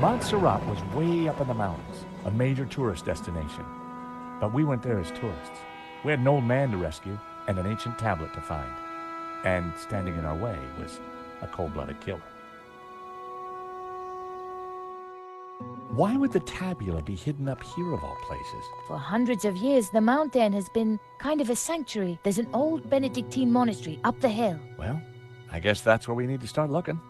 Montserrat was way up in the mountains, a major tourist destination. But we went there as tourists. We had an old man to rescue and an ancient tablet to find. And standing in our way was a cold-blooded killer. Why would the tabula be hidden up here of all places? For hundreds of years, the mountain has been kind of a sanctuary. There's an old Benedictine monastery up the hill. Well, I guess that's where we need to start looking.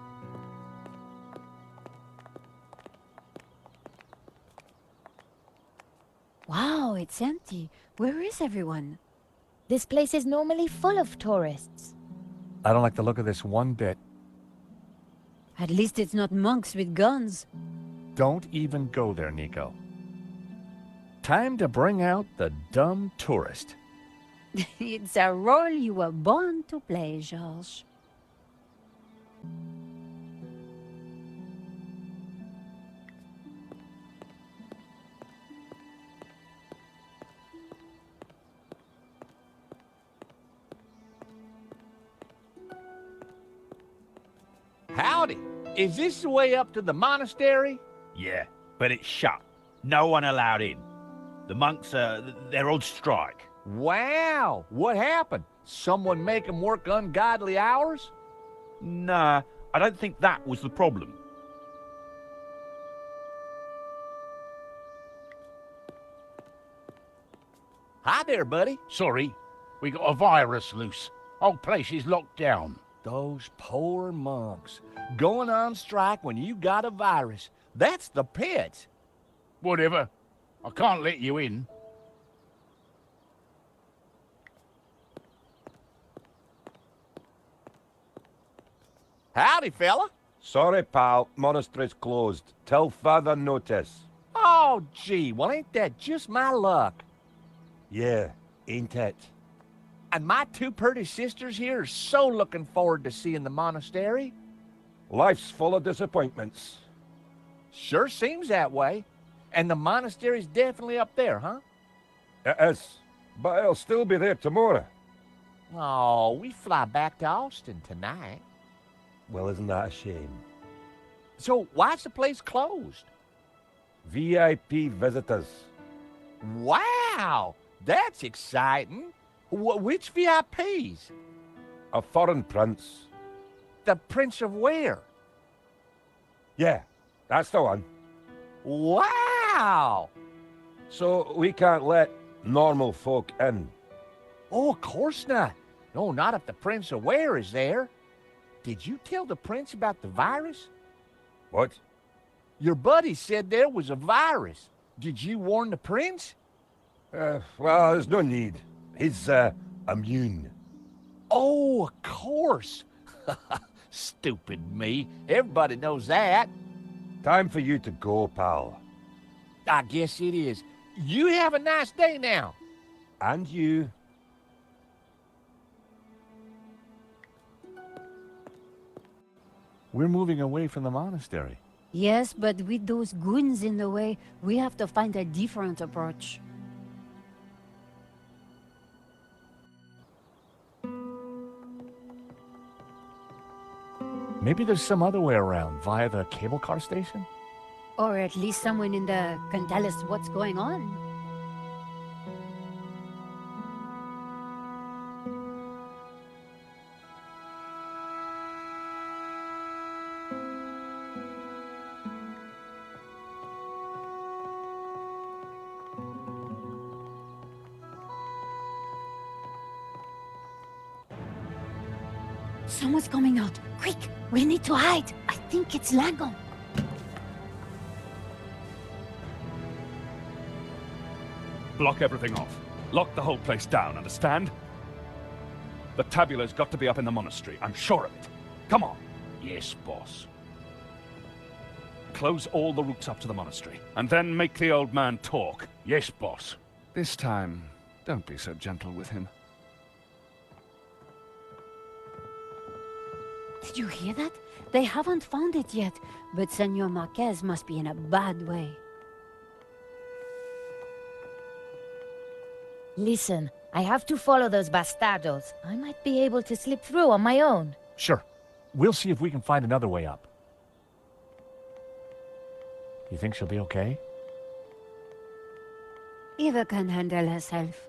Wow, it's empty. Where is everyone? This place is normally full of tourists. I don't like the look of this one bit. At least it's not monks with guns. Don't even go there, Nico. Time to bring out the dumb tourist. It's a role you were born to play, Georges. Howdy. Is this the way up to the monastery? Yeah, but it's shut. No one allowed in. The monks, they're on strike. Wow. What happened? Someone make 'em work ungodly hours? Nah, I don't think that was the problem. Hi there, buddy. Sorry, we got a virus loose. Whole place is locked down. Those poor monks. Going on strike when you got a virus. That's the pits. Whatever. I can't let you in. Howdy, fella. Sorry, pal. Monastery's closed. Till further notice. Oh, gee. Well, ain't that just my luck? Yeah, ain't it? And my two pretty sisters here are so looking forward to seeing the monastery. Life's full of disappointments. Sure seems that way. And the monastery's definitely up there, huh? It is. But it'll still be there tomorrow. Oh, we fly back to Austin tonight. Well, isn't that a shame? So why's the place closed? VIP visitors. Wow, that's exciting. Which VIPs? A foreign prince. The Prince of where? Yeah, that's the one. Wow! So we can't let normal folk in. Oh, of course not. No, not if the Prince of where is there. Did you tell the prince about the virus? What? Your buddy said there was a virus. Did you warn the prince? Well, there's no need. He's, immune. Oh, of course. Stupid me. Everybody knows that. Time for you to go, pal. I guess it is. You have a nice day now. And you. We're moving away from the monastery. Yes, but with those goons in the way, we have to find a different approach. Maybe there's some other way around, via the cable car station? Or at least someone in the can tell us what's going on. Someone's coming out. Quick, we need to hide. I think it's Lago. Block everything off. Lock the whole place down, understand? The tabula's got to be up in the monastery. I'm sure of it. Come on. Yes, boss. Close all the routes up to the monastery, and then make the old man talk. Yes, boss. This time, don't be so gentle with him. Did you hear that? They haven't found it yet, but Senor Marquez must be in a bad way. Listen, I have to follow those bastardos. I might be able to slip through on my own. Sure. We'll see if we can find another way up. You think she'll be okay? Eva can handle herself.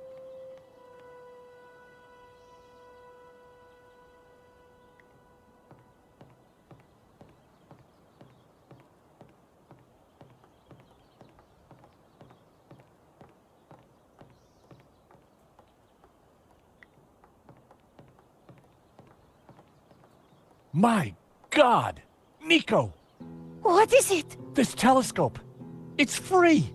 My God! Nico! What is it? This telescope! It's free!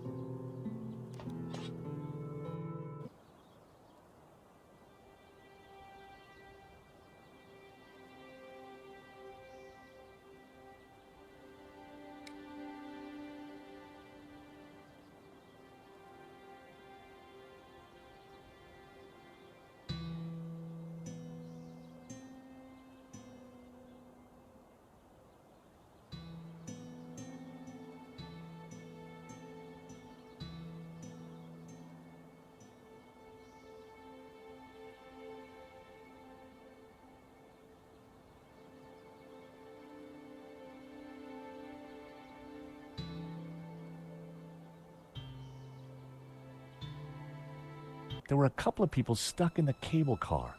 There were a couple of people stuck in the cable car.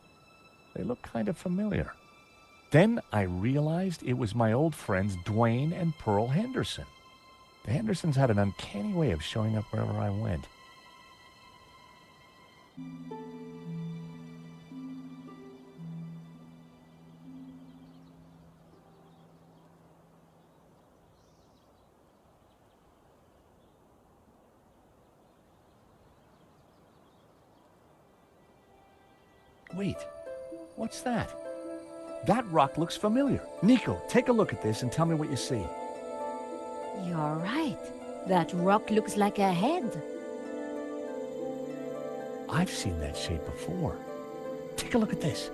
They looked kind of familiar. Then I realized it was my old friends Dwayne and Pearl Henderson. The Hendersons had an uncanny way of showing up wherever I went. Wait, what's that? That rock looks familiar. Nico, take a look at this and tell me what you see. You're right. That rock looks like a head. I've seen that shape before. Take a look at this.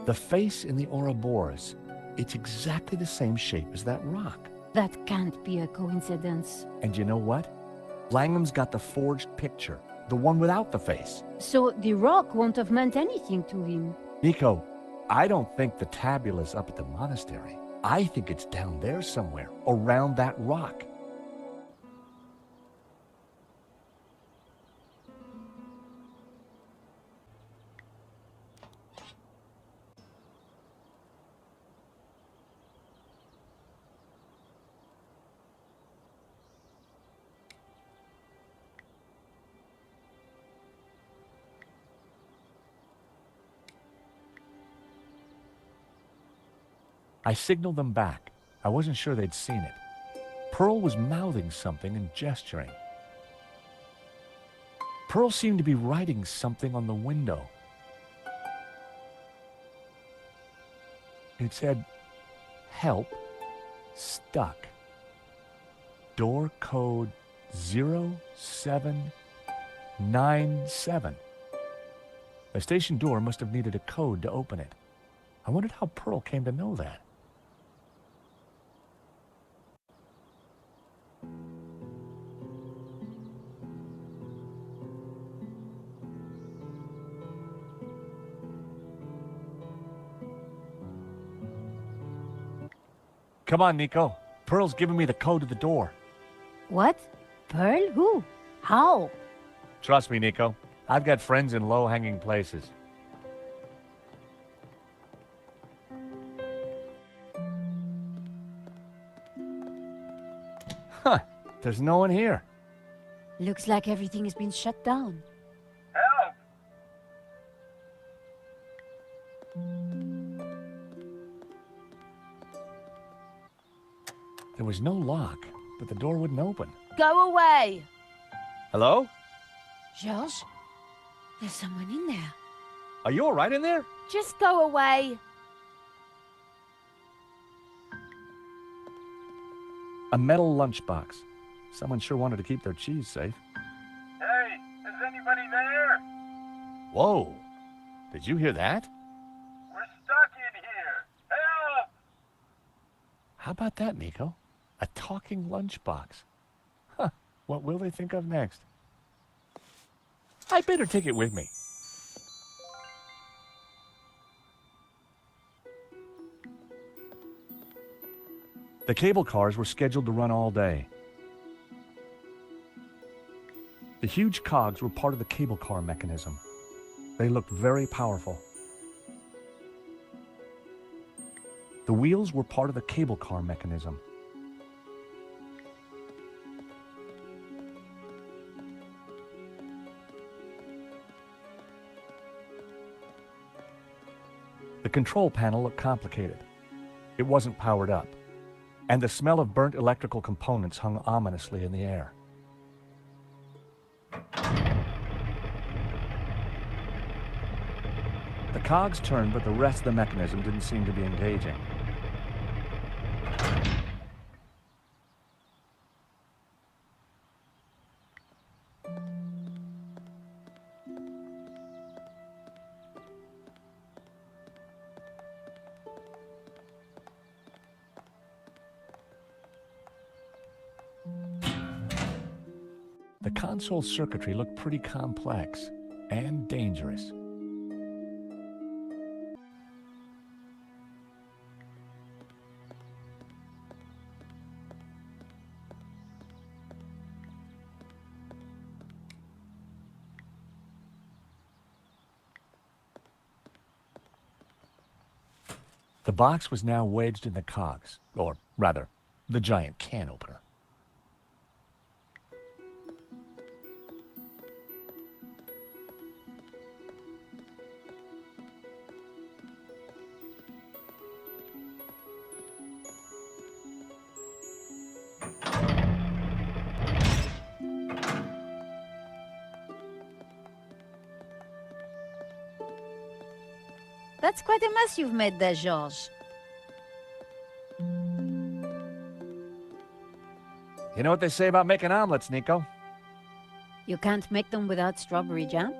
The face in the Ouroboros, it's exactly the same shape as that rock. That can't be a coincidence. And you know what? Langham's got the forged picture, the one without the face. So the rock won't have meant anything to him. Nico, I don't think the tabula's up at the monastery. I think it's down there somewhere, around that rock. I signaled them back. I wasn't sure they'd seen it. Pearl was mouthing something and gesturing. Pearl seemed to be writing something on the window. It said, "Help, stuck. Door code 0797. The station door must have needed a code to open it. I wondered how Pearl came to know that. Come on, Nico. Pearl's giving me the code to the door. What? Pearl? Who? How? Trust me, Nico. I've got friends in low-hanging places. Huh. There's no one here. Looks like everything has been shut down. Help! There was no lock, but the door wouldn't open. Go away! Hello? Georges? There's someone in there. Are you all right in there? Just go away! A metal lunchbox. Someone sure wanted to keep their cheese safe. Hey, is anybody there? Whoa! Did you hear that? We're stuck in here. Help! How about that, Nico? A talking lunchbox. Huh. What will they think of next? I better take it with me. The cable cars were scheduled to run all day. The huge cogs were part of the cable car mechanism. They looked very powerful. The wheels were part of the cable car mechanism. The control panel looked complicated. It wasn't powered up, and the smell of burnt electrical components hung ominously in the air. The cogs turned, but the rest of the mechanism didn't seem to be engaging. The console circuitry looked pretty complex and dangerous. The box was now wedged in the cogs, or rather, the giant can opener. That's quite a mess you've made there, George. You know what they say about making omelets, Nico? You can't make them without strawberry jam?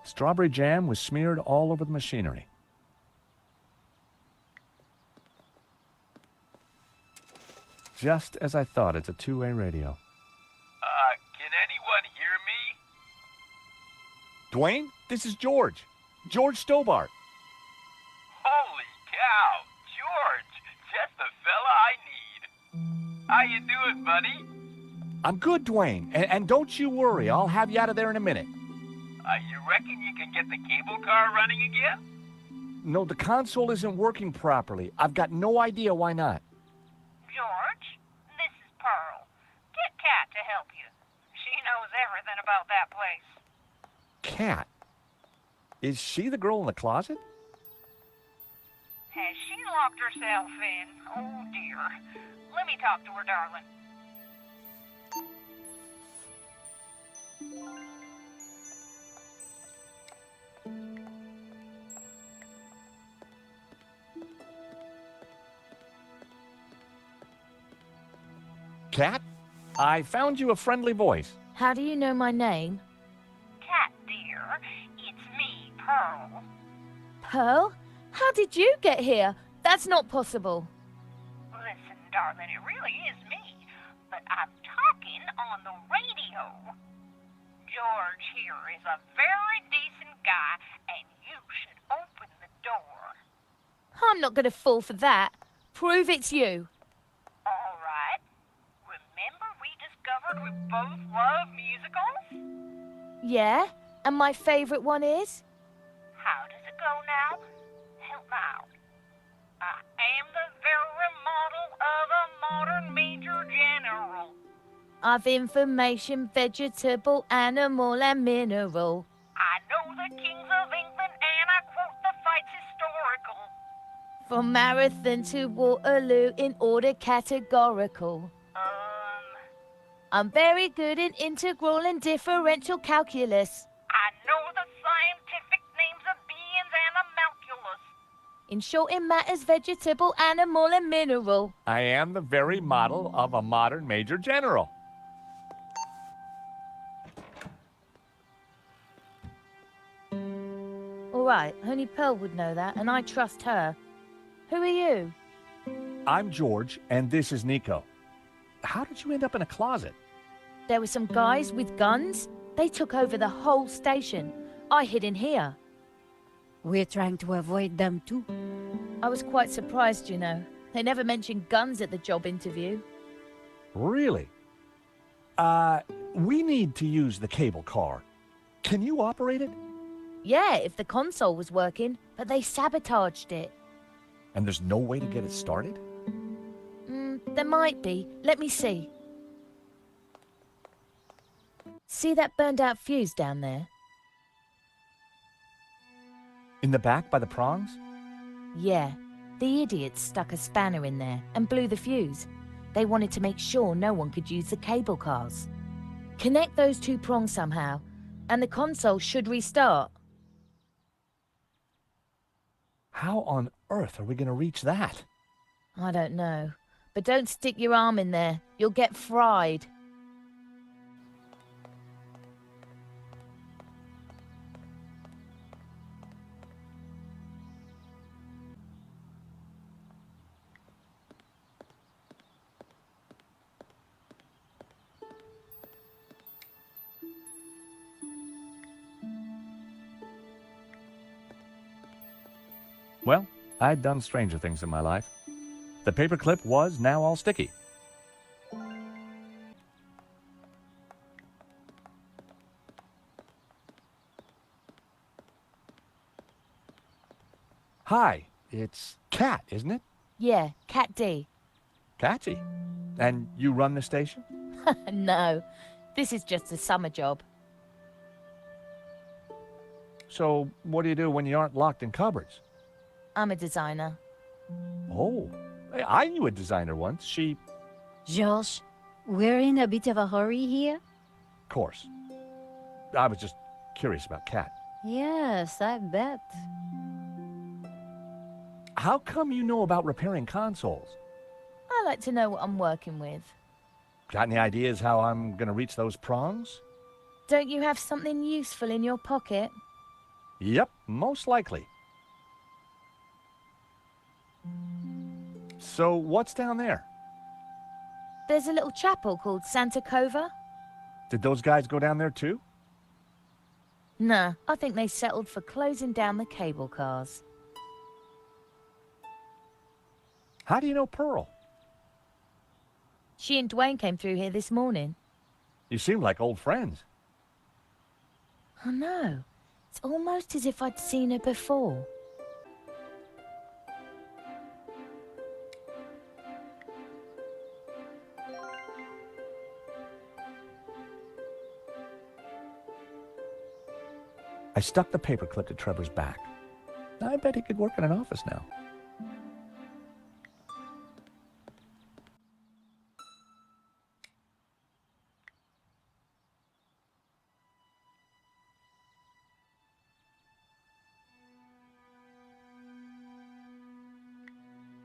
Strawberry jam was smeared all over the machinery. Just as I thought, it's a two-way radio. Can anyone hear me? Dwayne, this is George. George Stobart. Holy cow, George, just the fella I need. How you doing, buddy? I'm good, Dwayne. And don't you worry, I'll have you out of there in a minute. You reckon you can get the cable car running again? No, the console isn't working properly. I've got no idea why not. George, this is Pearl. Get Kat to help you. She knows everything about that place. Kat? Is she the girl in the closet? Has she locked herself in? Oh, dear. Let me talk to her, darling. Kat? I found you a friendly voice. How do you know my name? Kat, dear, it's me, Pearl. Pearl? How did you get here? That's not possible. Listen, darling, it really is me, but I'm talking on the radio. George here is a very decent guy, and you should open the door. I'm not going to fall for that. Prove it's you. All right. Remember we discovered we both love musicals? Yeah? And my favorite one is? How does it go now? Help me out. I am the very model of a modern major general. Of information, vegetable, animal, and mineral. I know the kings of England and I quote the fights historical. From Marathon to Waterloo in order categorical. I'm very good in integral and differential calculus. I know the scientific names of beings and homunculus. In short, it matters vegetable, animal, and mineral. I am the very model of a modern major general. All right, only Pearl would know that, and I trust her. Who are you? I'm George, and this is Nico. How did you end up in a closet? There were some guys with guns. They took over the whole station. I hid in here. We're trying to avoid them too. I was quite surprised, you know. They never mentioned guns at the job interview. Really? We need to use the cable car. Can you operate it? Yeah, if the console was working, but they sabotaged it. And there's no way to get it started? There might be. Let me see. See that burned out fuse down there? In the back by the prongs? Yeah. The idiots stuck a spanner in there and blew the fuse. They wanted to make sure no one could use the cable cars. Connect those two prongs somehow, and the console should restart. How on earth are we going to reach that? I don't know. But don't stick your arm in there. You'll get fried. Well, I'd done stranger things in my life. The paperclip was now all sticky. Hi, it's Cat, isn't it? Yeah, Cat D. Catchy. And you run the station? No, this is just a summer job. So what do you do when you aren't locked in cupboards? I'm a designer. Oh, I knew a designer once. She... George, we're in a bit of a hurry here. Of course. I was just curious about Cat. Yes, I bet. How come you know about repairing consoles? I like to know what I'm working with. Got any ideas how I'm gonna reach those prongs? Don't you have something useful in your pocket? Yep, most likely. So what's down there? There's a little chapel called Santa Cova. Did those guys go down there too? Nah, I think they settled for closing down the cable cars. How do you know Pearl? She and Dwayne came through here this morning. You seem like old friends. I know. It's almost as if I'd seen her before. I stuck the paperclip to Trevor's back. I bet he could work in an office now.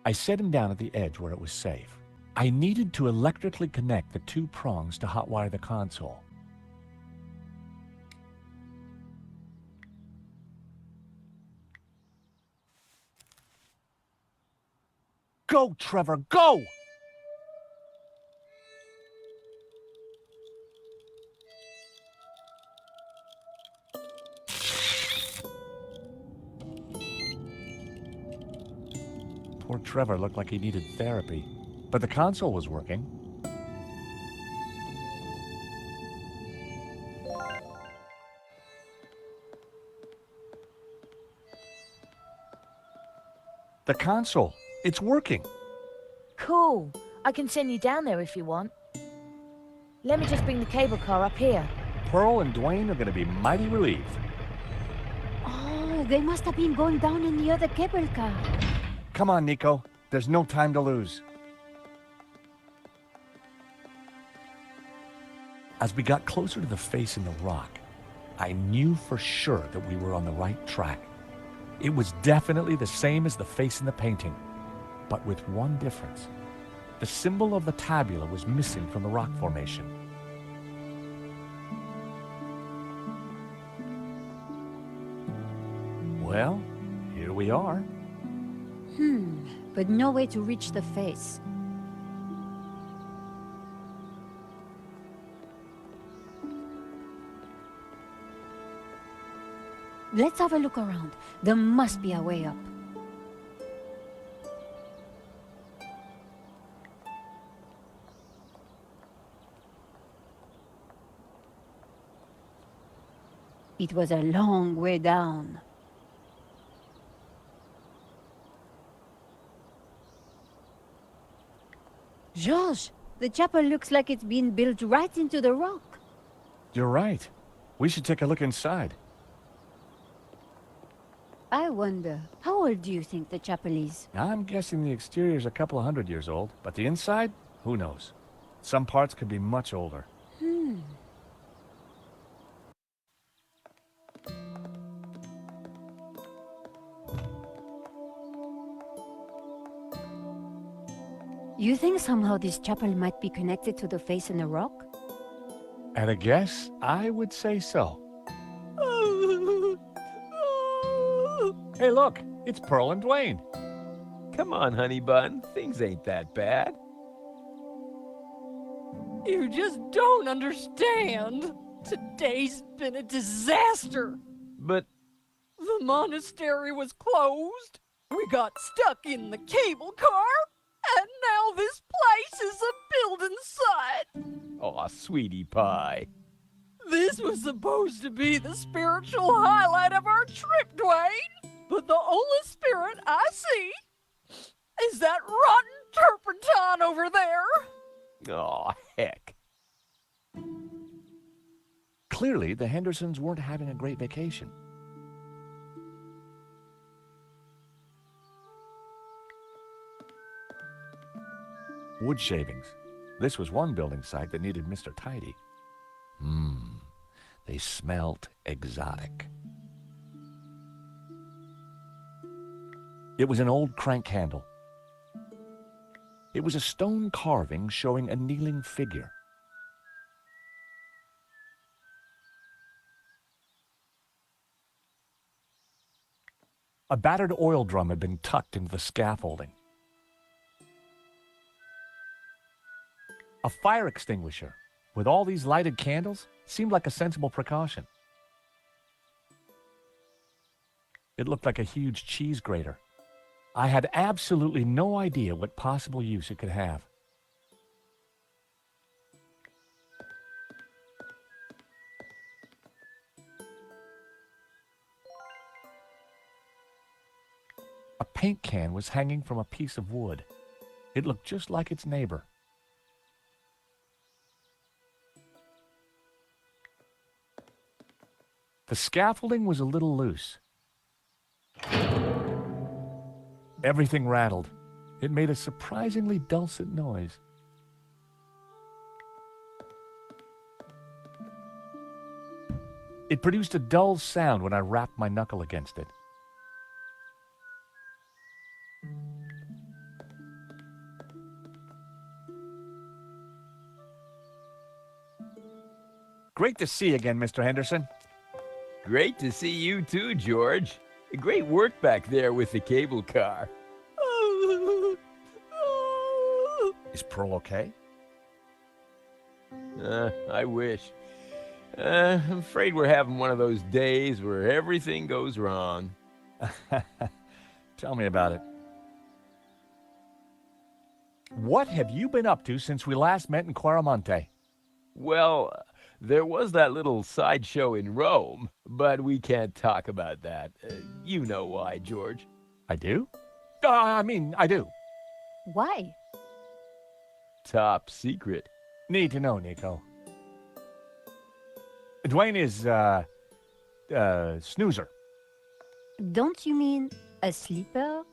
I set him down at the edge where it was safe. I needed to electrically connect the two prongs to hotwire the console. Go, Trevor, go! Poor Trevor looked like he needed therapy, but the console was working. The console, it's working. Cool. I can send you down there if you want. Let me just bring the cable car up here. Pearl and Dwayne are going to be mighty relieved. Oh, they must have been going down in the other cable car. Come on, Nico. There's no time to lose. As we got closer to the face in the rock, I knew for sure that we were on the right track. It was definitely the same as the face in the painting, but with one difference. The symbol of the tabula was missing from the rock formation. Well, here we are. But no way to reach the face. Let's have a look around. There must be a way up. It was a long way down. George, the chapel looks like it's been built right into the rock. You're right. We should take a look inside. I wonder, how old do you think the chapel is? I'm guessing the exterior's a couple of 100 years old, but the inside? Who knows? Some parts could be much older. You think somehow this chapel might be connected to the face in the rock? At a guess, I would say so. Hey, look! It's Pearl and Dwayne. Come on, honey bun. Things ain't that bad. You just don't understand. Today's been a disaster. But The monastery was closed. We got stuck in the cable car. And now this place is a building site. aw, sweetie pie. This was supposed to be the spiritual highlight of our trip, Dwayne. But the only spirit I see is that rotten turpentine over there. Aw, heck. Clearly, the Hendersons weren't having a great vacation. Wood shavings. This was one building site that needed Mr. Tidy. They smelt exotic. It was an old crank handle. It was a stone carving showing a kneeling figure. A battered oil drum had been tucked into the scaffolding. A fire extinguisher, with all these lighted candles, seemed like a sensible precaution. It looked like a huge cheese grater. I had absolutely no idea what possible use it could have. A paint can was hanging from a piece of wood. It looked just like its neighbor. The scaffolding was a little loose. Everything rattled. It made a surprisingly dulcet noise. It produced a dull sound when I rapped my knuckle against it. Great to see you again, Mr. Henderson. Great to see you too, George. Great work back there with the cable car. Is Pearl okay? I wish. I'm afraid we're having one of those days where everything goes wrong. Tell me about it. What have you been up to since we last met in Quaramonte? Well, there was that little sideshow in Rome, but we can't talk about that. You know why, George. I do? I do. Why? Top secret. Need to know, Nico. Dwayne is, snoozer. Don't you mean a sleeper?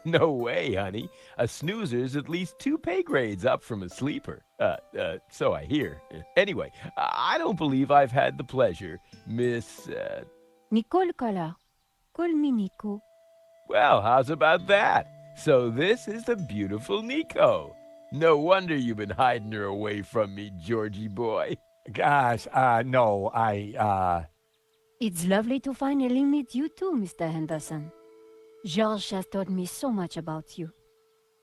No way, honey. A snoozer's at least 2 pay grades up from a sleeper. So I hear. Anyway, I don't believe I've had the pleasure, Miss, Nicole Collar. Call me Nico. Well, how's about that? So this is the beautiful Nico. No wonder you've been hiding her away from me, Georgie boy. Gosh, no, It's lovely to finally meet you too, Mr. Henderson. George has told me so much about you.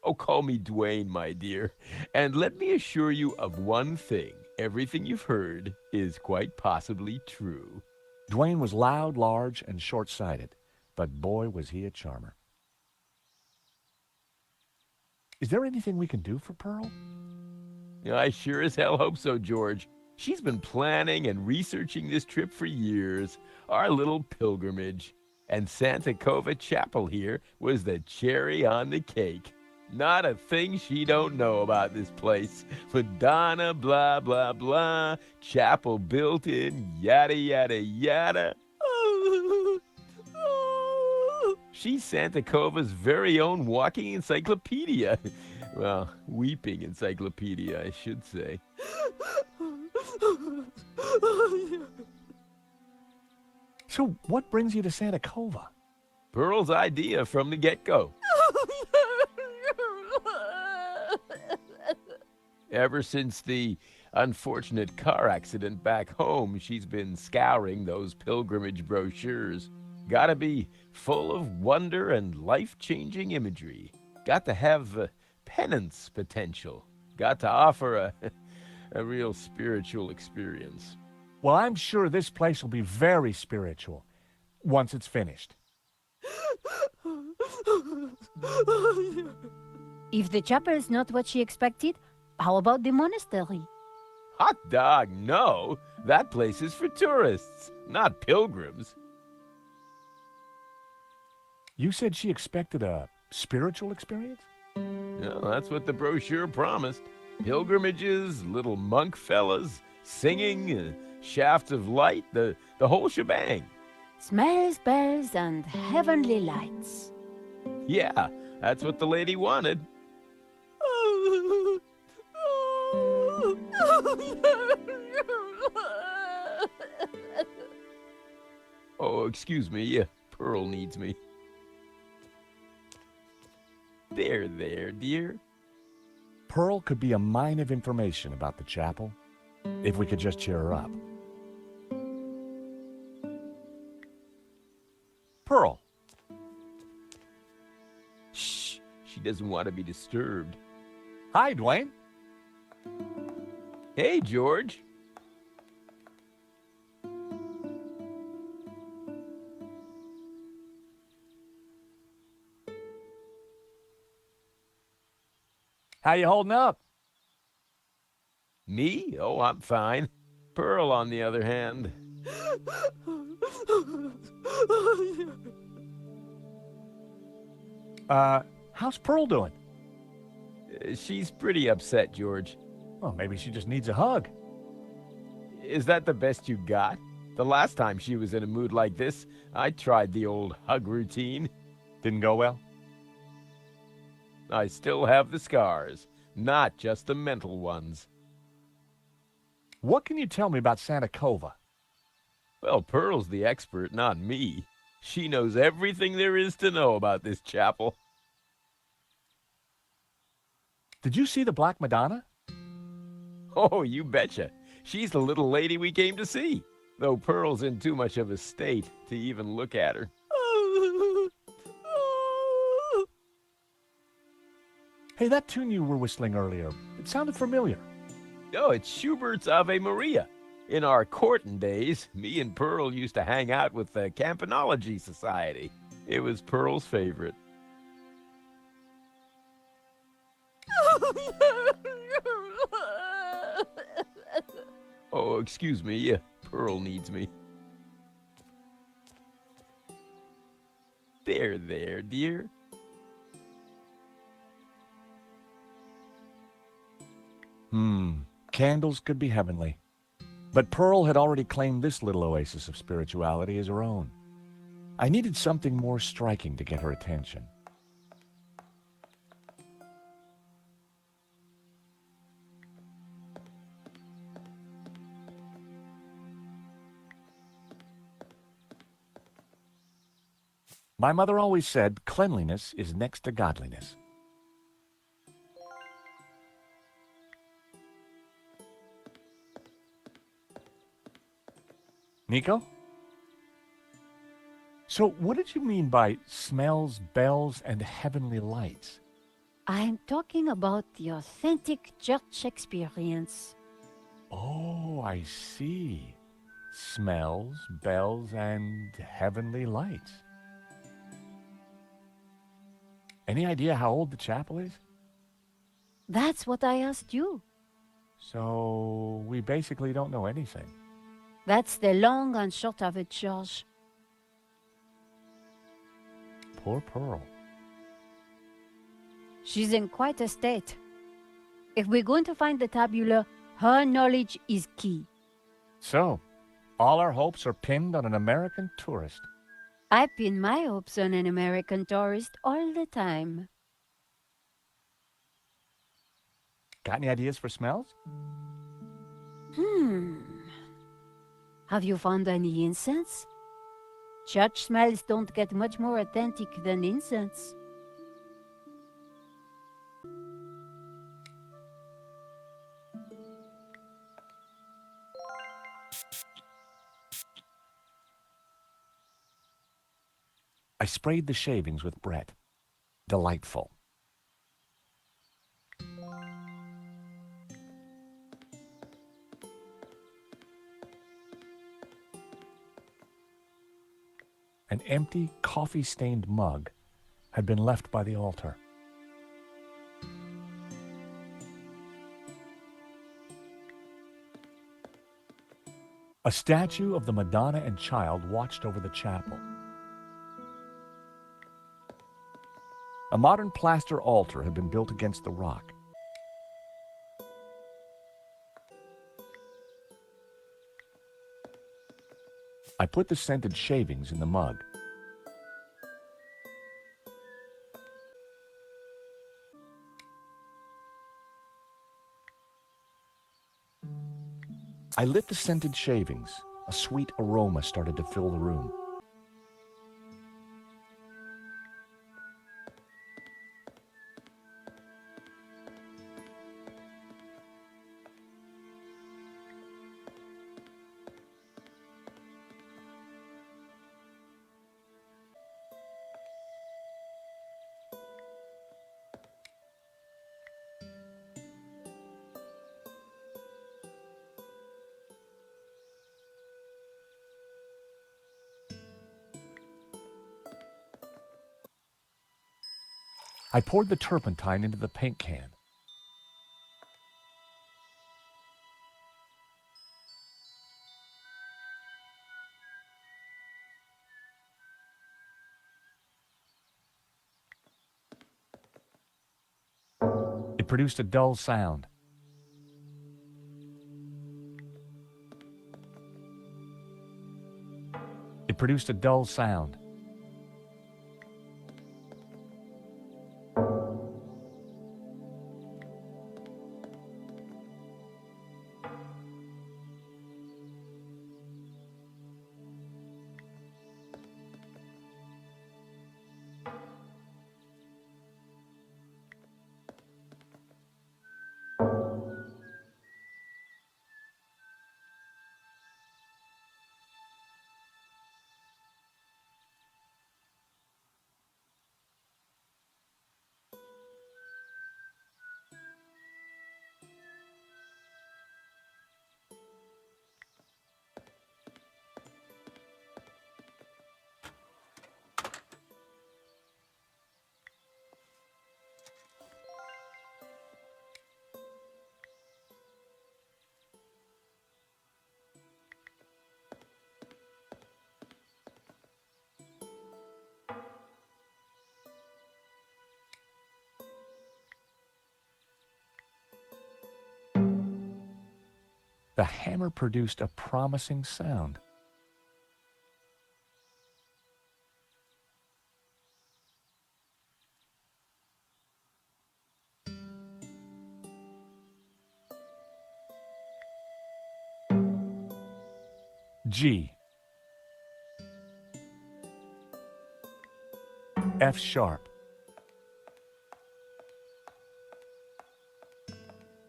Oh, call me Dwayne, my dear. And let me assure you of one thing. Everything you've heard is quite possibly true. Dwayne was loud, large, and short-sighted, but boy was he a charmer. Is there anything we can do for Pearl? I sure as hell hope so, George. She's been planning and researching this trip for years, our little pilgrimage. And Santa Cova Chapel here was the cherry on the cake. Not a thing she don't know about this place. Madonna, blah, blah, blah. Chapel built in, yada, yada, yada. She's Santa Cova's very own walking encyclopedia. Well, weeping encyclopedia, I should say. So what brings you to Santa Cova? Pearl's idea from the get-go. Ever since the unfortunate car accident back home, she's been scouring those pilgrimage brochures. Gotta be full of wonder and life-changing imagery. Got to have penance potential. Got to offer a real spiritual experience. Well, I'm sure this place will be very spiritual once it's finished. If the chapel is not what she expected, how about the monastery? Hot dog, no. That place is for tourists, not pilgrims. You said she expected a spiritual experience? No, that's what the brochure promised. Pilgrimages, little monk fellas, singing, shafts of light, the whole shebang. Smells, bells, and heavenly lights. Yeah, that's what the lady wanted. Oh, excuse me. Pearl needs me. There, dear. Pearl could be a mine of information about the chapel if we could just cheer her up. Pearl. Shh, she doesn't want to be disturbed. Hi, Dwayne. Hey, George. How you holding up? Me? Oh, I'm fine. Pearl, on the other hand. How's Pearl doing? She's pretty upset, George. Well, maybe she just needs a hug. Is that the best you got? The last time she was in a mood like this, I tried the old hug routine. Didn't go well? I still have the scars, not just the mental ones. What can you tell me about Santa Cova? Well, Pearl's the expert, not me. She knows everything there is to know about this chapel. Did you see the Black Madonna? Oh, you betcha. She's the little lady we came to see, though Pearl's in too much of a state to even look at her. Hey, that tune you were whistling earlier, it sounded familiar. Oh, it's Schubert's Ave Maria. In our courting days, me and Pearl used to hang out with the Campanology Society. It was Pearl's favorite. Oh, excuse me. Pearl needs me. There, dear. Candles could be heavenly. But Pearl had already claimed this little oasis of spirituality as her own. I needed something more striking to get her attention. My mother always said cleanliness is next to godliness. Nico? So what did you mean by smells, bells, and heavenly lights? I'm talking about the authentic church experience. Oh, I see. smells, bells, and heavenly lights. Any idea how old the chapel is? That's what I asked you. So we basically don't know anything. That's the long and short of it, George. Poor Pearl. She's in quite a state. If we're going to find the tabula, her knowledge is key. So, all our hopes are pinned on an American tourist. I pin my hopes on an American tourist all the time. Got any ideas for smells? Have you found any incense? Church smells don't get much more authentic than incense. I sprayed the shavings with Brett. Delightful. An empty, coffee-stained mug had been left by the altar. A statue of the Madonna and Child watched over the chapel. A modern plaster altar had been built against the rock. I put the scented shavings in the mug. I lit the scented shavings. A sweet aroma started to fill the room. I poured the turpentine into the paint can. It produced a dull sound. It produced a dull sound. The hammer produced a promising sound. G. F sharp.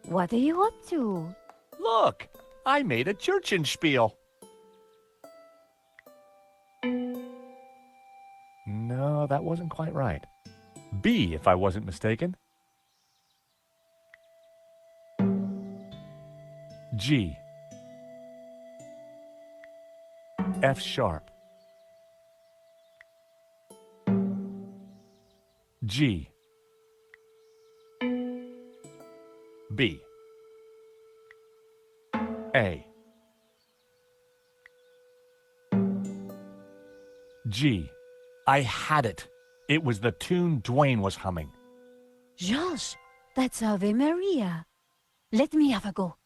What are you up to? Look, I made a Churchenspiel. No, that wasn't quite right. B, if I wasn't mistaken. G. F sharp. G. B. A. G. I had it. It was the tune Dwayne was humming. George, that's Ave Maria. Let me have a go.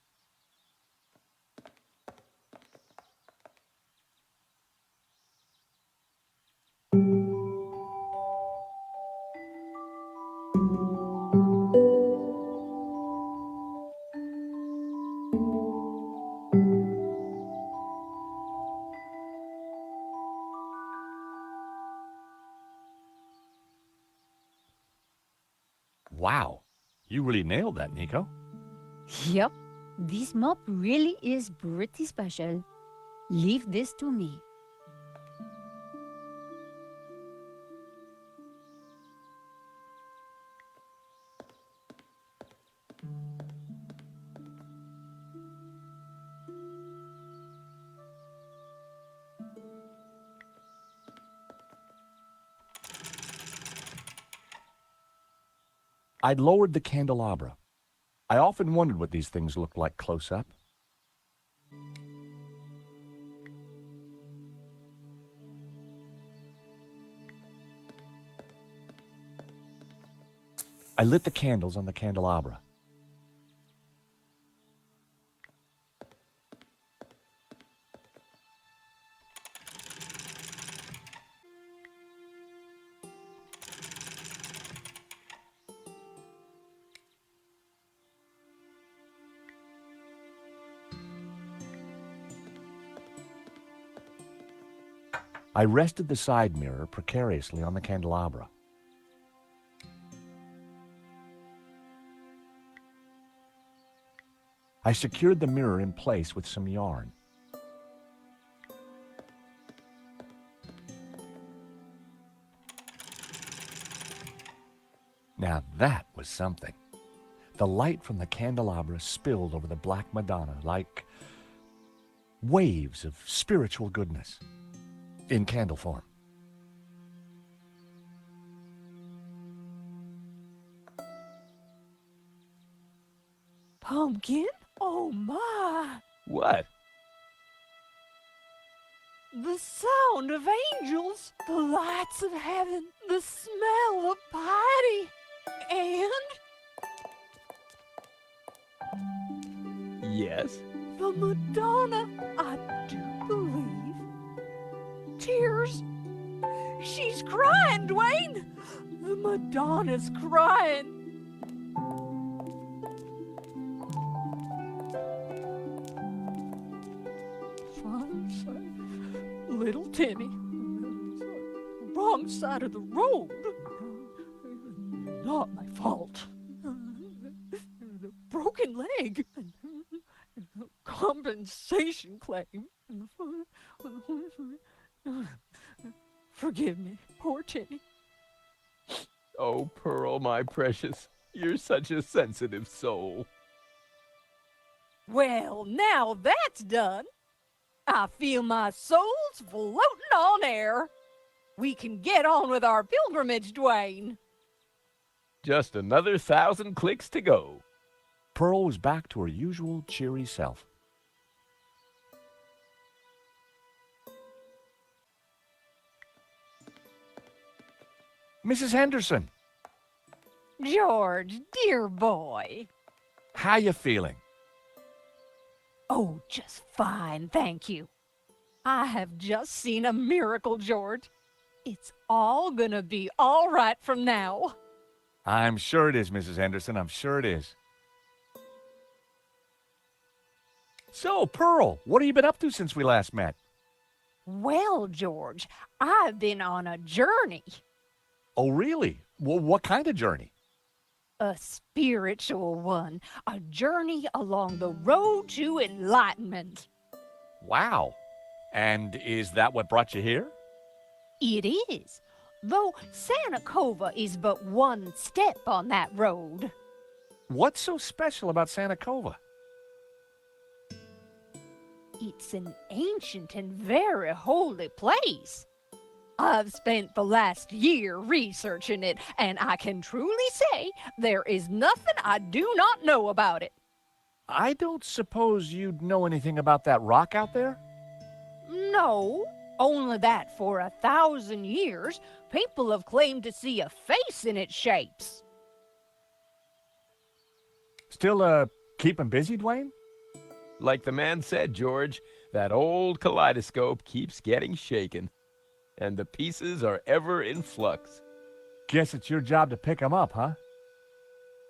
Wow, you really nailed that, Nico. Yep, this mop really is pretty special. Leave this to me. I'd lowered the candelabra. I often wondered what these things looked like close up. I lit the candles on the candelabra. I rested the side mirror precariously on the candelabra. I secured the mirror in place with some yarn. Now that was something. The light from the candelabra spilled over the Black Madonna like waves of spiritual goodness in candle form. Pumpkin? Oh my! What? The sound of angels, the lights of heaven, the smell of piety, and Yes? the Madonna, I do believe. Tears. She's crying, Dwayne! The Madonna's crying. Little Timmy. Wrong side of the road. Not my fault. The broken leg. Compensation claim. Forgive me, poor Timmy. Oh, Pearl, my precious, you're such a sensitive soul. Well, now that's done. I feel my soul's floating on air. We can get on with our pilgrimage, Dwayne. Just another 1,000 clicks to go. Pearl was back to her usual cheery self. Mrs. Henderson, George, dear boy. how you feeling? Oh, just fine, thank you. I have just seen a miracle, George. It's all gonna be all right from now. I'm sure it is, Mrs. Henderson. I'm sure it is. So, Pearl, what have you been up to since we last met? Well, George, I've been on a journey. Oh, really? Well, what kind of journey? A spiritual one. A journey along the road to enlightenment. Wow. And is that what brought you here? It is. Though Santa Cova is but one step on that road. What's so special about Santa Cova? It's an ancient and very holy place. I've spent the last year researching it, and I can truly say there is nothing I do not know about it. I don't suppose you'd know anything about that rock out there? No, only that for 1,000 years, people have claimed to see a face in its shapes. Still, keeping busy, Dwayne? Like the man said, George, that old kaleidoscope keeps getting shaken, and the pieces are ever in flux. Guess it's your job to pick 'em up, huh?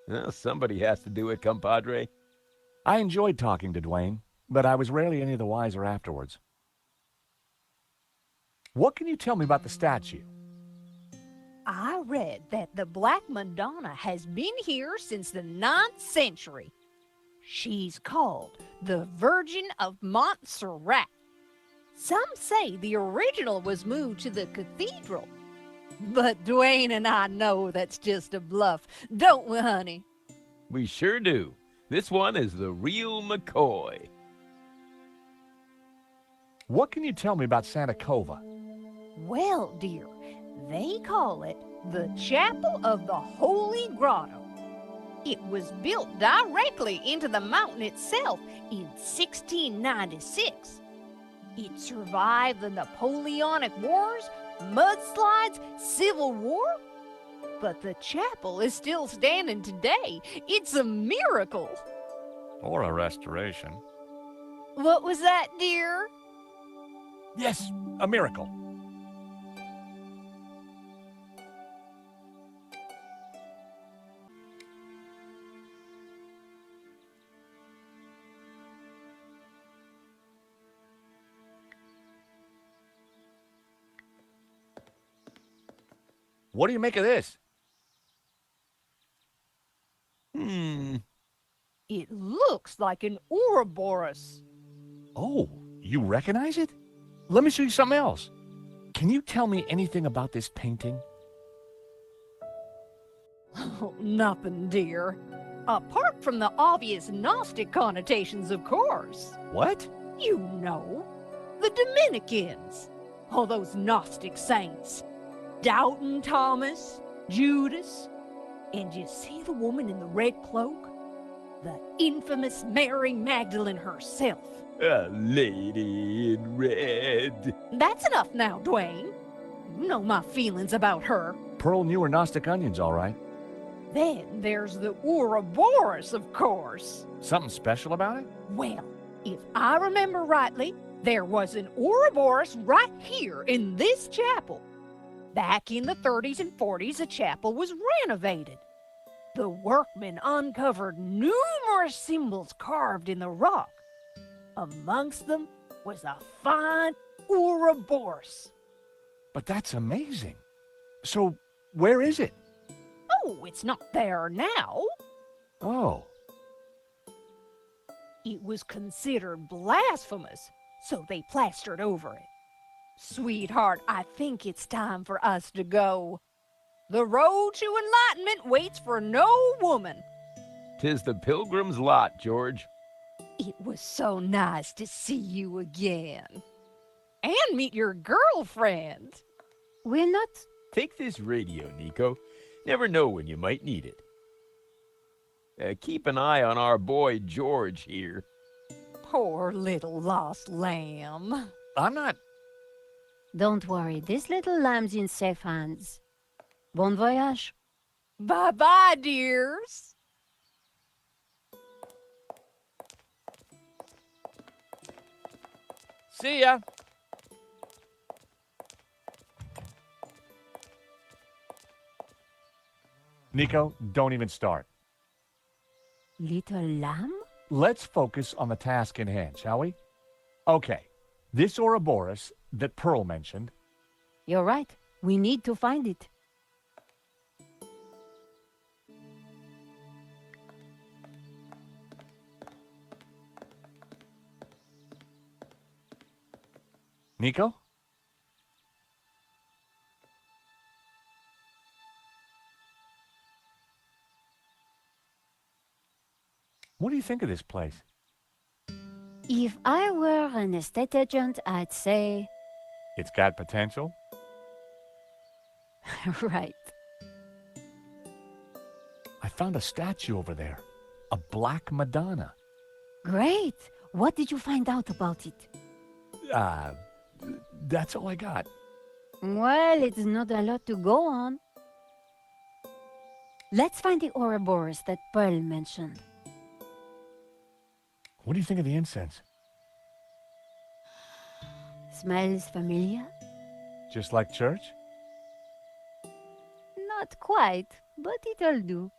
Well, somebody has to do it, compadre. I enjoyed talking to Dwayne, but I was rarely any the wiser afterwards. What can you tell me about the statue? I read that the Black Madonna has been here since the 9th century. She's called the Virgin of Montserrat. Some say the original was moved to the cathedral. But Dwayne and I know that's just a bluff, don't we, honey? We sure do. This one is the real McCoy. What can you tell me about Santa Cova? Well, dear, they call it the Chapel of the Holy Grotto. It was built directly into the mountain itself in 1696. It survived the Napoleonic Wars, mudslides, Civil War. But the chapel is still standing today. It's a miracle. Or a restoration. What was that, dear? Yes, a miracle. What do you make of this? It looks like an Ouroboros. Oh, you recognize it? Let me show you something else. Can you tell me anything about this painting? Oh, nothing, dear. Apart from the obvious Gnostic connotations, of course. What? You know, the Dominicans. All those Gnostic saints. Doubting Thomas, Judas, and you see the woman in the red cloak? The infamous Mary Magdalene herself. A lady in red. That's enough now, Dwayne. You know my feelings about her. Pearl knew her Gnostic onions, all right. Then there's the Ouroboros, of course. Something special about it? Well, if I remember rightly, there was an Ouroboros right here in this chapel. Back in the 30s and 40s, the chapel was renovated. The workmen uncovered numerous symbols carved in the rock. Amongst them was a fine Ouroboros. But that's amazing. So, where is it? Oh, it's not there now. Oh. It was considered blasphemous, so they plastered over it. Sweetheart, I think it's time for us to go. The road to enlightenment waits for no woman. 'Tis the pilgrim's lot, George. It was so nice to see you again. And meet your girlfriend. We're not. Take this radio, Nico. Never know when you might need it. Keep an eye on our boy George here. Poor little lost lamb. I'm not... Don't worry, this little lamb's in safe hands. Bon voyage. Bye-bye, dears. See ya. Nico, don't even start. Little lamb? Let's focus on the task in hand, shall we? Okay, this Ouroboros that Pearl mentioned. You're right. We need to find it. Nico? What do you think of this place? If I were an estate agent, I'd say, It's got potential? right. I found a statue over there. A black Madonna. Great. What did you find out about it? That's all I got. Well, it's not a lot to go on. Let's find the Ouroboros that Pearl mentioned. What do you think of the incense? Smells familiar? Just like church? Not quite, but it'll do.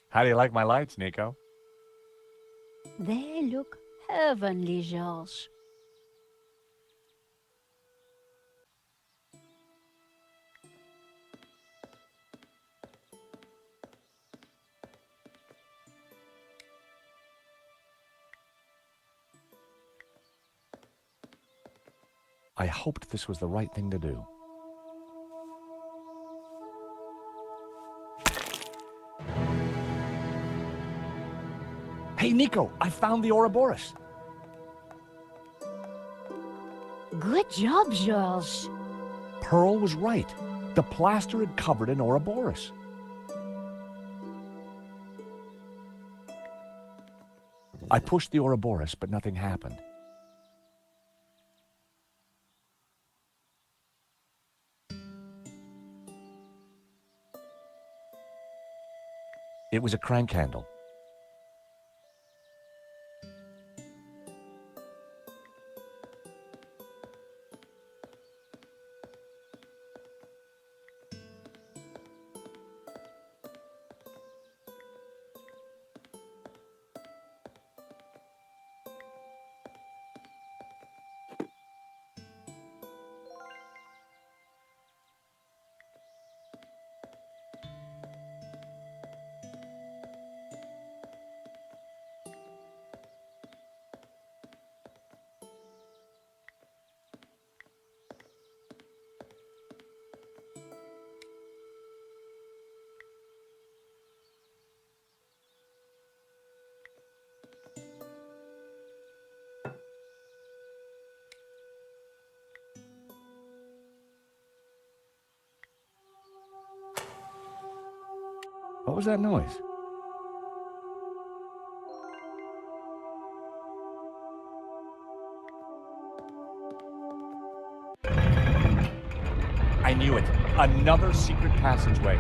How do you like my lights, Nico? They look heavenly, George. I hoped this was the right thing to do. Hey, Nico, I found the Ouroboros. Good job, George. Pearl was right. The plaster had covered an Ouroboros. I pushed the Ouroboros, but nothing happened. It was a crank handle. What was that noise? I knew it. Another secret passageway.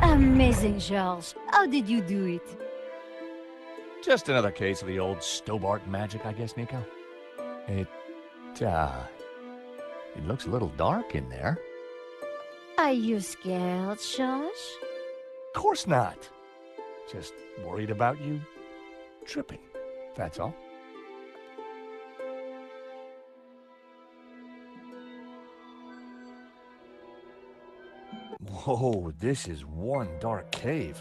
Amazing, George. How did you do it? Just another case of the old Stobart magic, I guess, Nico. It looks a little dark in there. Are you scared, George? Of course not. Just worried about you tripping, that's all. Whoa, this is one dark cave.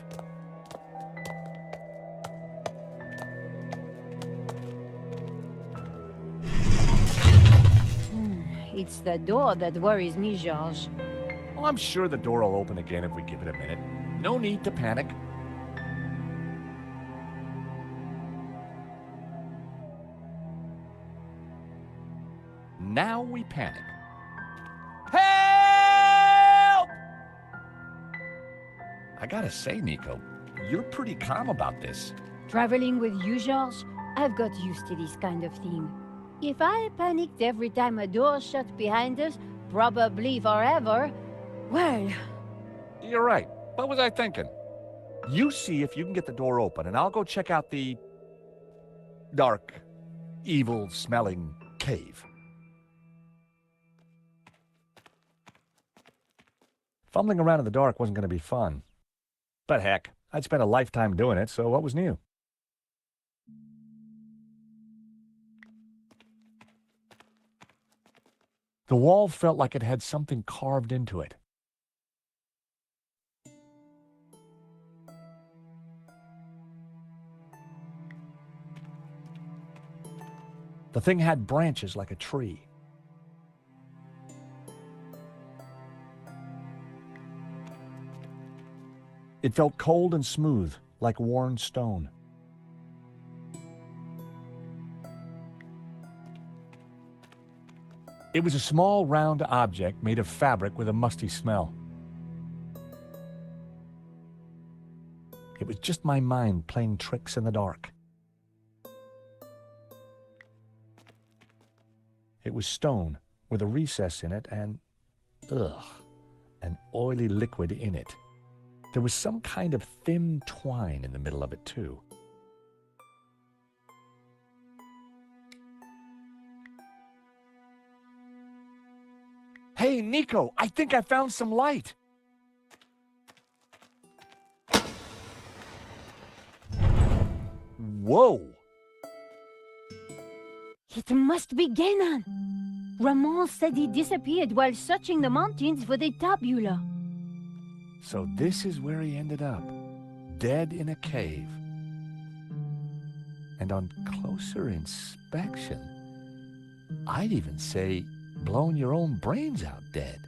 It's the door that worries me, George. Well, I'm sure the door will open again if we give it a minute. No need to panic. Now we panic. Help! I gotta say, Nico, you're pretty calm about this. Traveling with you, George, I've got used to this kind of thing. If I panicked every time a door shut behind us, probably forever, well... You're right. What was I thinking? You see if you can get the door open, and I'll go check out the dark, evil-smelling cave. Fumbling around in the dark wasn't going to be fun. But heck, I'd spent a lifetime doing it, so what was new? The wall felt like it had something carved into it. The thing had branches like a tree. It felt cold and smooth, like worn stone. It was a small, round object made of fabric with a musty smell. It was just my mind playing tricks in the dark. It was stone with a recess in it and, an oily liquid in it. There was some kind of thin twine in the middle of it, too. Hey, Nico, I think I found some light. Whoa! It must be Genan. Ramon said he disappeared while searching the mountains for the tabula. So this is where he ended up, dead in a cave. And on closer inspection, I'd even say blown your own brains out dead.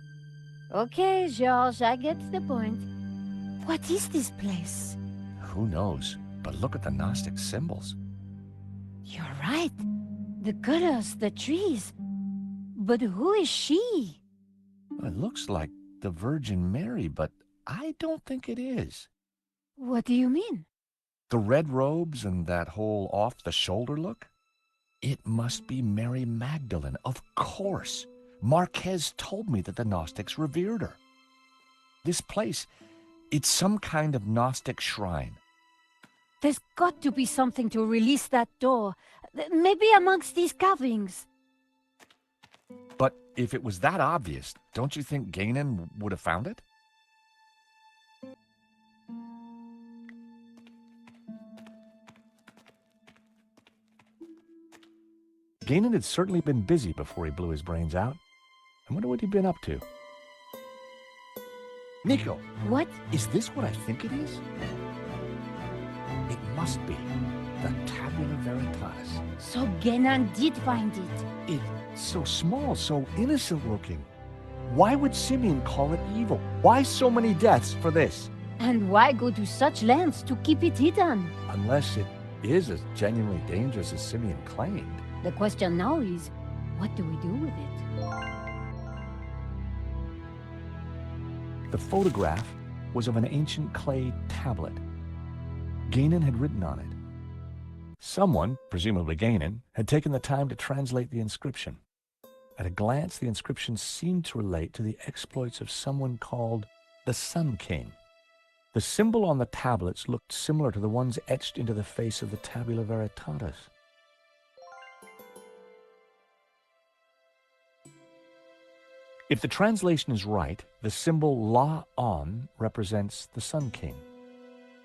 Okay, George, I get the point. What is this place? Who knows? But look at the Gnostic symbols. You're right. The colors, the trees. But who is she? It looks like the Virgin Mary, but I don't think it is. What do you mean? The red robes and that whole off-the-shoulder look? It must be Mary Magdalene, of course. Marquez told me that the Gnostics revered her. This place, it's some kind of Gnostic shrine. There's got to be something to release that door. Maybe amongst these carvings. But if it was that obvious, don't you think Gainan would have found it? Gainan had certainly been busy before he blew his brains out. I wonder what he'd been up to. Nico! What? Is this what I think it is? It must be the Tabula Veritatis. So Genan did find it. It's so small, so innocent looking. Why would Simeon call it evil? Why so many deaths for this? And why go to such lengths to keep it hidden? Unless it is as genuinely dangerous as Simeon claimed. The question now is, what do we do with it? The photograph was of an ancient clay tablet. Gainan had written on it. Someone, presumably Gainan, had taken the time to translate the inscription. At a glance, the inscription seemed to relate to the exploits of someone called the Sun King. The symbol on the tablets looked similar to the ones etched into the face of the Tabula Veritatis. If the translation is right, the symbol La-On represents the Sun King.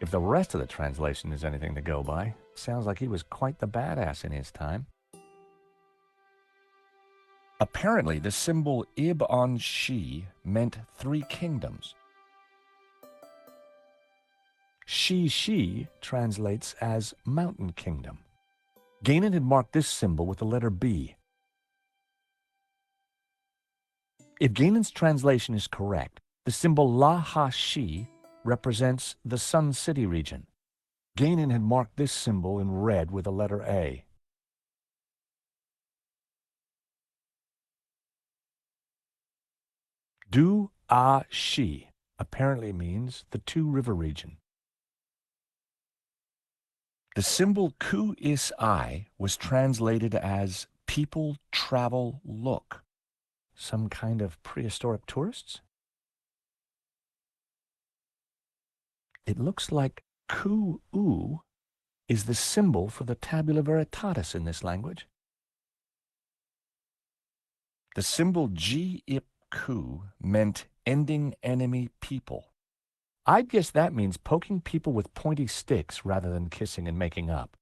If the rest of the translation is anything to go by, sounds like he was quite the badass in his time. Apparently, the symbol Ib-On-Shi meant 3 kingdoms. Shi translates as Mountain Kingdom. Gainan had marked this symbol with the letter B. If Gainan's translation is correct, the symbol La-Ha-Shi represents the Sun City region. Gainan had marked this symbol in red with the letter A. Du-A-Shi apparently means the Two-River region. The symbol Ku-Is-I was translated as people, travel, look. Some kind of prehistoric tourists? It looks like Ku-U is the symbol for the Tabula Veritatis in this language. The symbol G-Ip-Ku meant ending enemy people. I'd guess that means poking people with pointy sticks rather than kissing and making up.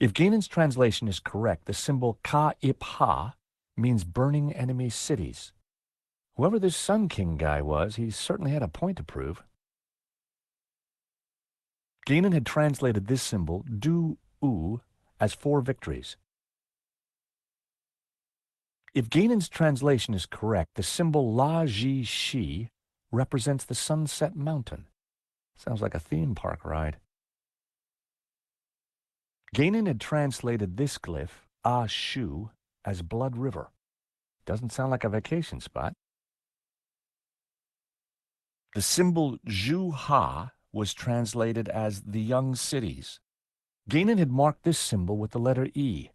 If Gainan's translation is correct, the symbol Ka-Ip-Ha means burning enemy cities. Whoever this Sun King guy was, he certainly had a point to prove. Gainan had translated this symbol, Du-U, as 4 victories. If Gainan's translation is correct, the symbol La-Ji-Shi represents the Sunset Mountain. Sounds like a theme park ride. Gainan had translated this glyph, A-Shu, as Blood River. Doesn't sound like a vacation spot. The symbol Zhu-Ha was translated as the Young Cities. Gainan had marked this symbol with the letter E.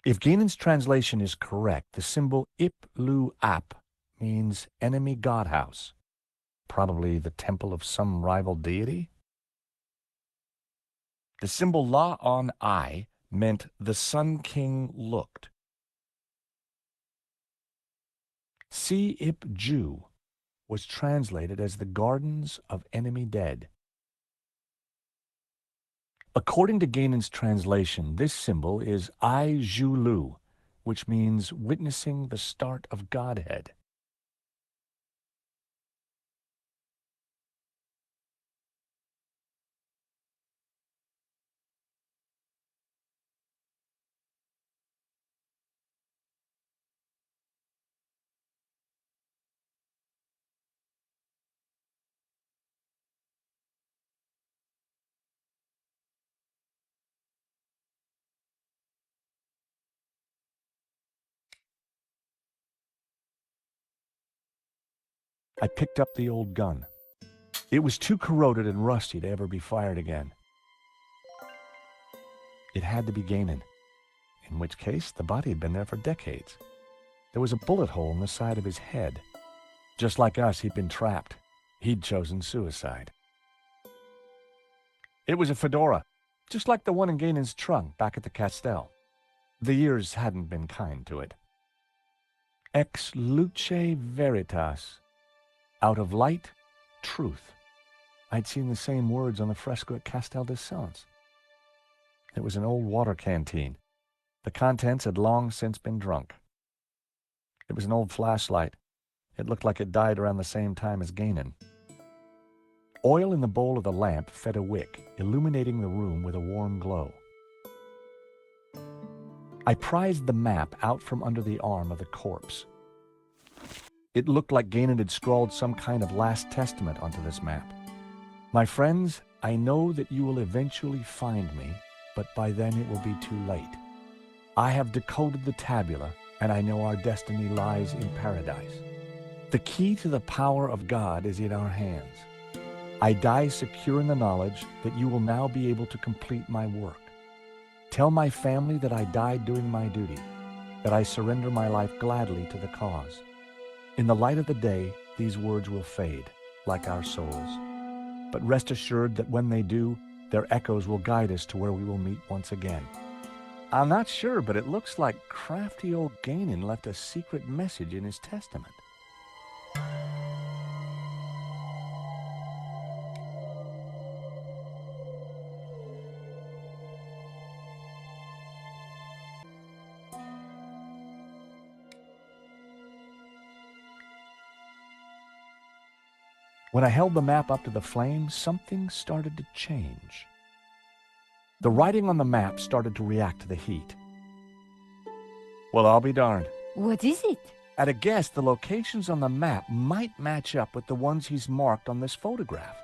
If Gainan's translation is correct, the symbol Ip-Lu-Ap means enemy godhouse, probably the temple of some rival deity. The symbol La-On-I meant the Sun King looked. Si-Ip-Ju was translated as the Gardens of Enemy Dead. According to Gainan's translation, this symbol is I-Ju-Lu, which means witnessing the start of Godhead. I picked up the old gun. It was too corroded and rusty to ever be fired again. It had to be Gainan, in which case the body had been there for decades. There was a bullet hole in the side of his head. Just like us, he'd been trapped. He'd chosen suicide. It was a fedora, just like the one in Gainan's trunk back at the Castel. The years hadn't been kind to it. Ex luce veritas. Out of light, truth. I'd seen the same words on the fresco at Castel de Sens. It was an old water canteen. The contents had long since been drunk. It was an old flashlight. It looked like it died around the same time as Gainan. Oil in the bowl of the lamp fed a wick, illuminating the room with a warm glow. I prized the map out from under the arm of the corpse. It looked like Gainan had scrawled some kind of last testament onto this map. My friends, I know that you will eventually find me, but by then it will be too late. I have decoded the tabula, and I know our destiny lies in paradise. The key to the power of God is in our hands. I die secure in the knowledge that you will now be able to complete my work. Tell my family that I died doing my duty, that I surrender my life gladly to the cause. In the light of the day, these words will fade, like our souls. But rest assured that when they do, their echoes will guide us to where we will meet once again. I'm not sure, but it looks like crafty old Gainan left a secret message in his testament. When I held the map up to the flame, something started to change. The writing on the map started to react to the heat. Well, I'll be darned. What is it? At a guess, the locations on the map might match up with the ones he's marked on this photograph.